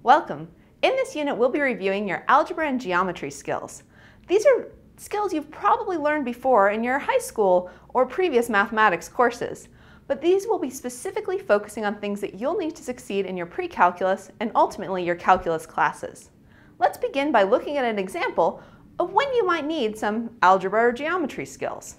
Welcome! In this unit, we'll be reviewing your algebra and geometry skills. These are skills you've probably learned before in your high school or previous mathematics courses, but these will be specifically focusing on things that you'll need to succeed in your pre-calculus and ultimately your calculus classes. Let's begin by looking at an example of when you might need some algebra or geometry skills.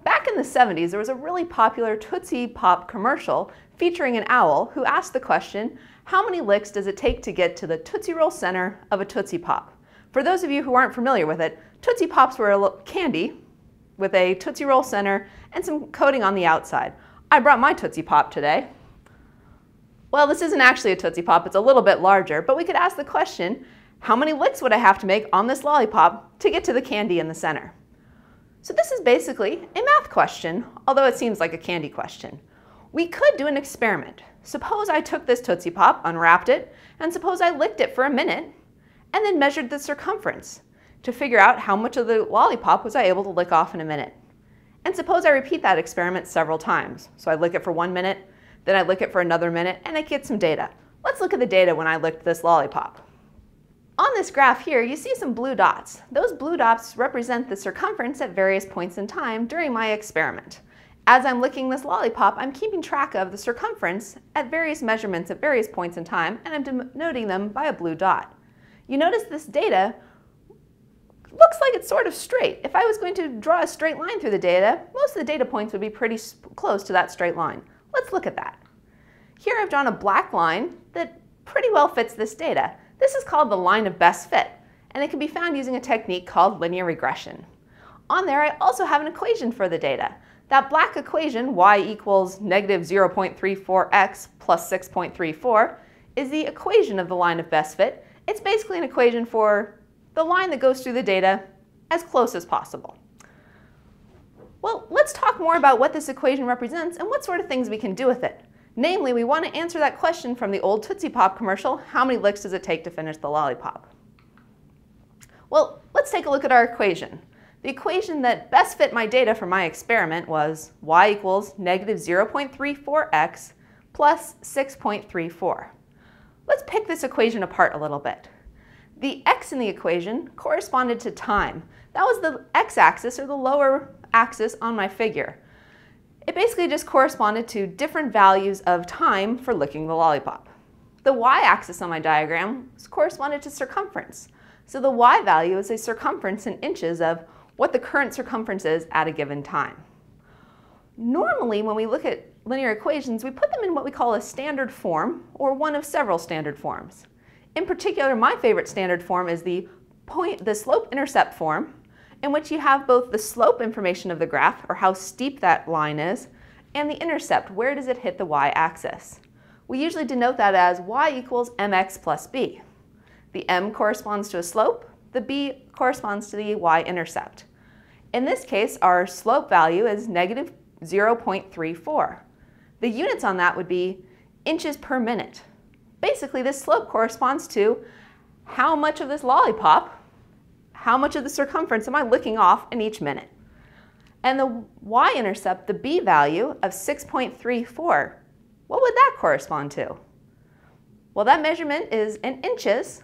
Back in the 70s, there was a really popular Tootsie Pop commercial featuring an owl who asked the question, how many licks does it take to get to the Tootsie Roll center of a Tootsie Pop? For those of you who aren't familiar with it, Tootsie Pops were a candy with a Tootsie Roll center and some coating on the outside. I brought my Tootsie Pop today. Well, this isn't actually a Tootsie Pop, it's a little bit larger, but we could ask the question, how many licks would I have to make on this lollipop to get to the candy in the center? So this is basically a math question, although it seems like a candy question. We could do an experiment. Suppose I took this Tootsie Pop, unwrapped it, and suppose I licked it for a minute, and then measured the circumference to figure out how much of the lollipop was I able to lick off in a minute. And suppose I repeat that experiment several times. So I lick it for 1 minute, then I lick it for another minute, and I get some data. Let's look at the data when I licked this lollipop. On this graph here, you see some blue dots. Those blue dots represent the circumference at various points in time during my experiment. As I'm licking this lollipop, I'm keeping track of the circumference at various measurements at various points in time, and I'm denoting them by a blue dot. You notice this data looks like it's sort of straight. If I was going to draw a straight line through the data, most of the data points would be pretty close to that straight line. Let's look at that. Here I've drawn a black line that pretty well fits this data. This is called the line of best fit, and it can be found using a technique called linear regression. On there, I also have an equation for the data. That black equation, y equals negative 0.34x plus 6.34, is the equation of the line of best fit. It's basically an equation for the line that goes through the data as close as possible. Well, let's talk more about what this equation represents and what sort of things we can do with it. Namely, we want to answer that question from the old Tootsie Pop commercial, how many licks does it take to finish the lollipop? Well, let's take a look at our equation. The equation that best fit my data for my experiment was y equals negative 0.34x plus 6.34. Let's pick this equation apart a little bit. The x in the equation corresponded to time. That was the x-axis, or the lower axis on my figure. It basically just corresponded to different values of time for licking the lollipop. The y-axis on my diagram corresponded to circumference. So the y value is a circumference in inches of what the current circumference is at a given time. Normally, when we look at linear equations, we put them in what we call a standard form, or one of several standard forms. In particular, my favorite standard form is the slope-intercept form, in which you have both the slope information of the graph, or how steep that line is, and the intercept, where does it hit the y-axis. We usually denote that as y equals mx plus b. The m corresponds to a slope, the b corresponds to the y-intercept. In this case, our slope value is negative 0.34. The units on that would be inches per minute. Basically, this slope corresponds to how much of this lollipop, how much of the circumference am I licking off in each minute. And the y-intercept, the b value of 6.34, what would that correspond to? Well, that measurement is in inches,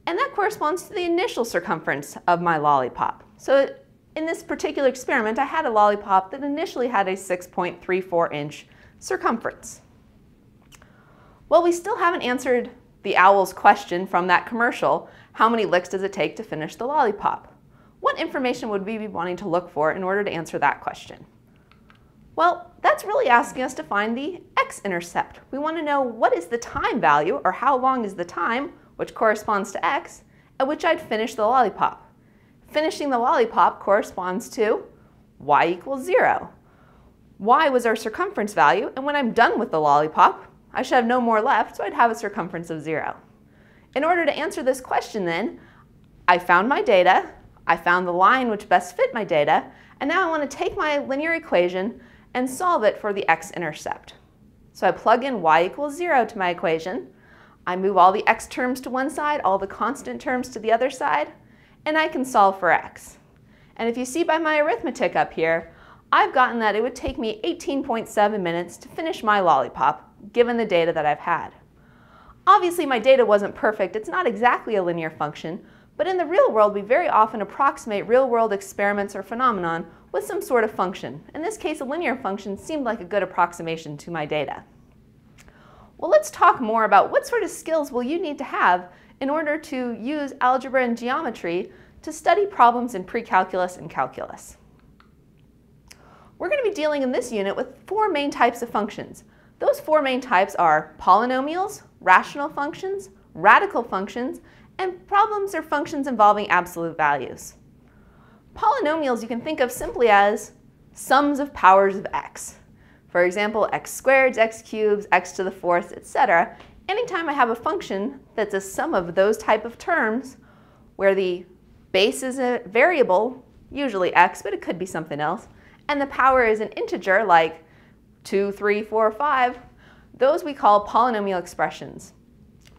and that corresponds to the initial circumference of my lollipop. So in this particular experiment, I had a lollipop that initially had a 6.34 inch circumference. Well, we still haven't answered the owl's question from that commercial, how many licks does it take to finish the lollipop? What information would we be wanting to look for in order to answer that question? Well, that's really asking us to find the x-intercept. We want to know what is the time value, or how long is the time, which corresponds to x, at which I'd finish the lollipop. Finishing the lollipop corresponds to y equals 0. Y was our circumference value, and when I'm done with the lollipop, I should have no more left, so I'd have a circumference of 0. In order to answer this question then, I found my data, I found the line which best fit my data, and now I want to take my linear equation and solve it for the x-intercept. So I plug in y equals 0 to my equation, I move all the x terms to one side, all the constant terms to the other side, and I can solve for x. And if you see by my arithmetic up here, I've gotten that it would take me 18.7 minutes to finish my lollipop, given the data that I've had. Obviously, my data wasn't perfect. It's not exactly a linear function, but in the real world, we very often approximate real-world experiments or phenomenon with some sort of function. In this case, a linear function seemed like a good approximation to my data. Well, let's talk more about what sort of skills will you need to have in order to use algebra and geometry to study problems in pre-calculus and calculus. We're going to be dealing in this unit with four main types of functions. Those four main types are polynomials, rational functions, radical functions, and problems or functions involving absolute values. Polynomials you can think of simply as sums of powers of x. For example, x squareds, x cubes, x to the fourth, etc. Anytime I have a function that's a sum of those type of terms where the base is a variable, usually x, but it could be something else, and the power is an integer like 2, 3, 4, 5, those we call polynomial expressions.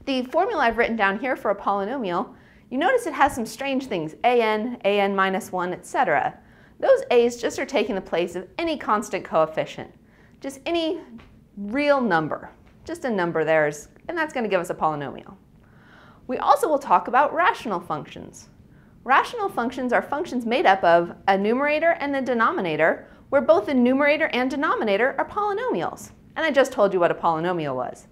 The formula I've written down here for a polynomial, you notice it has some strange things, an minus 1, etc. Those a's just are taking the place of any constant coefficient, just any real number, just a number there, and that's going to give us a polynomial. We also will talk about rational functions. Rational functions are functions made up of a numerator and a denominator, where both the numerator and denominator are polynomials. And I just told you what a polynomial was.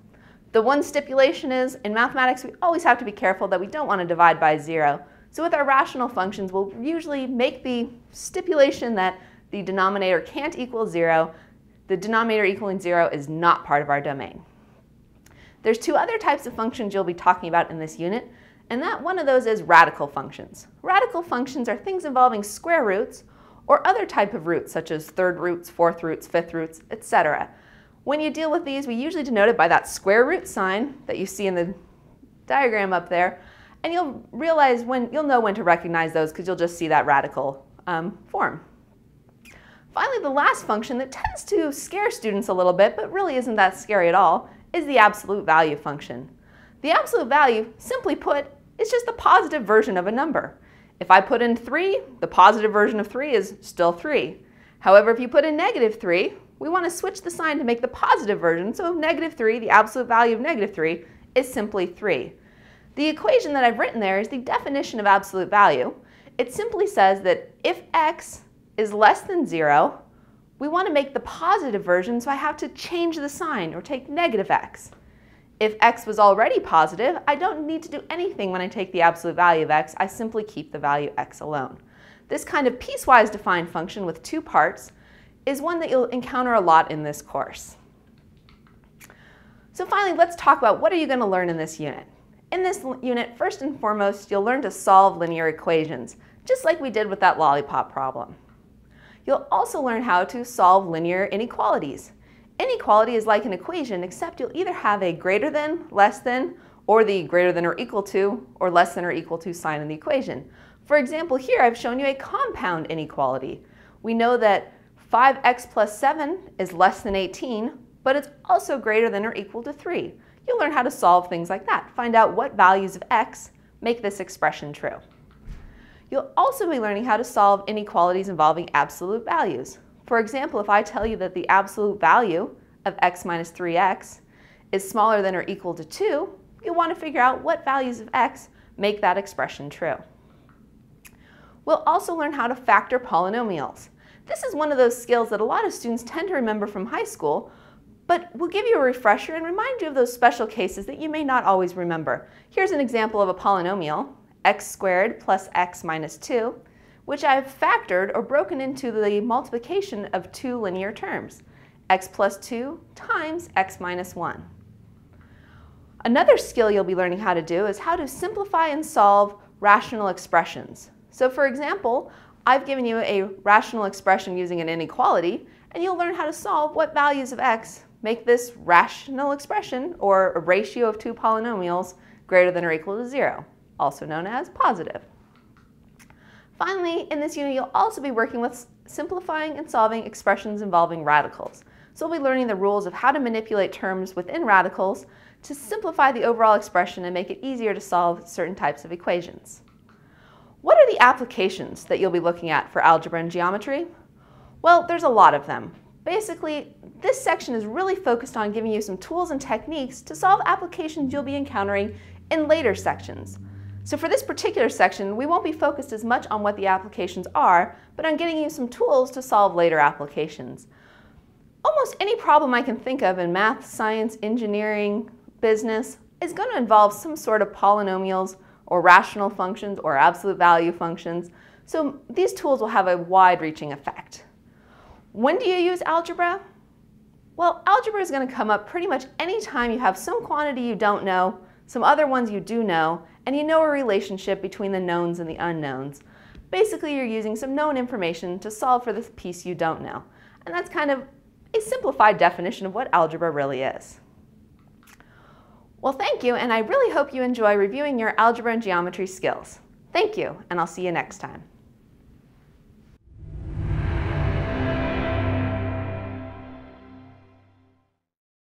The one stipulation is, in mathematics, we always have to be careful that we don't want to divide by 0. So with our rational functions, we'll usually make the stipulation that the denominator can't equal 0. The denominator equaling 0 is not part of our domain. There's two other types of functions you'll be talking about in this unit, and one of those is radical functions. Radical functions are things involving square roots or other type of roots, such as third roots, fourth roots, fifth roots, etc. When you deal with these, we usually denote it by that square root sign that you see in the diagram up there, and you'll know when to recognize those because you'll just see that radical form. Finally, the last function that tends to scare students a little bit, but really isn't that scary at all, is the absolute value function. The absolute value, simply put, is just the positive version of a number. If I put in 3, the positive version of 3 is still 3. However, if you put in negative 3, we want to switch the sign to make the positive version, so negative 3, the absolute value of negative 3, is simply 3. The equation that I've written there is the definition of absolute value. It simply says that if x is less than 0, we want to make the positive version, so I have to change the sign or take negative x. If x was already positive, I don't need to do anything when I take the absolute value of x. I simply keep the value x alone. This kind of piecewise defined function with two parts is one that you'll encounter a lot in this course. So finally, let's talk about what are you going to learn in this unit. In this unit, first and foremost, you'll learn to solve linear equations, just like we did with that lollipop problem. You'll also learn how to solve linear inequalities. Inequality is like an equation, except you'll either have a greater than, less than, or the greater than or equal to, or less than or equal to sign in the equation. For example, here I've shown you a compound inequality. We know that 5x plus 7 is less than 18, but it's also greater than or equal to 3. You'll learn how to solve things like that. Find out what values of x make this expression true. You'll also be learning how to solve inequalities involving absolute values. For example, if I tell you that the absolute value of x minus 3x is smaller than or equal to 2, you'll want to figure out what values of x make that expression true. We'll also learn how to factor polynomials. This is one of those skills that a lot of students tend to remember from high school, but we'll give you a refresher and remind you of those special cases that you may not always remember. Here's an example of a polynomial, x squared plus x minus 2, which I've factored or broken into the multiplication of two linear terms, x plus 2 times x minus 1. Another skill you'll be learning how to do is how to simplify and solve rational expressions. So for example, I've given you a rational expression using an inequality, and you'll learn how to solve what values of x make this rational expression, or a ratio of two polynomials, greater than or equal to 0, also known as positive. Finally, in this unit, you'll also be working with simplifying and solving expressions involving radicals. So we'll be learning the rules of how to manipulate terms within radicals to simplify the overall expression and make it easier to solve certain types of equations. What are the applications that you'll be looking at for algebra and geometry? Well, there's a lot of them. Basically, this section is really focused on giving you some tools and techniques to solve applications you'll be encountering in later sections. So for this particular section, we won't be focused as much on what the applications are, but on getting you some tools to solve later applications. Almost any problem I can think of in math, science, engineering, business is going to involve some sort of polynomials or rational functions or absolute value functions. So these tools will have a wide-reaching effect. When do you use algebra? Well, algebra is going to come up pretty much any time you have some quantity you don't know, some other ones you do know, and you know a relationship between the knowns and the unknowns. Basically, you're using some known information to solve for this piece you don't know. And that's kind of a simplified definition of what algebra really is. Well, thank you, and I really hope you enjoy reviewing your algebra and geometry skills. Thank you, and I'll see you next time.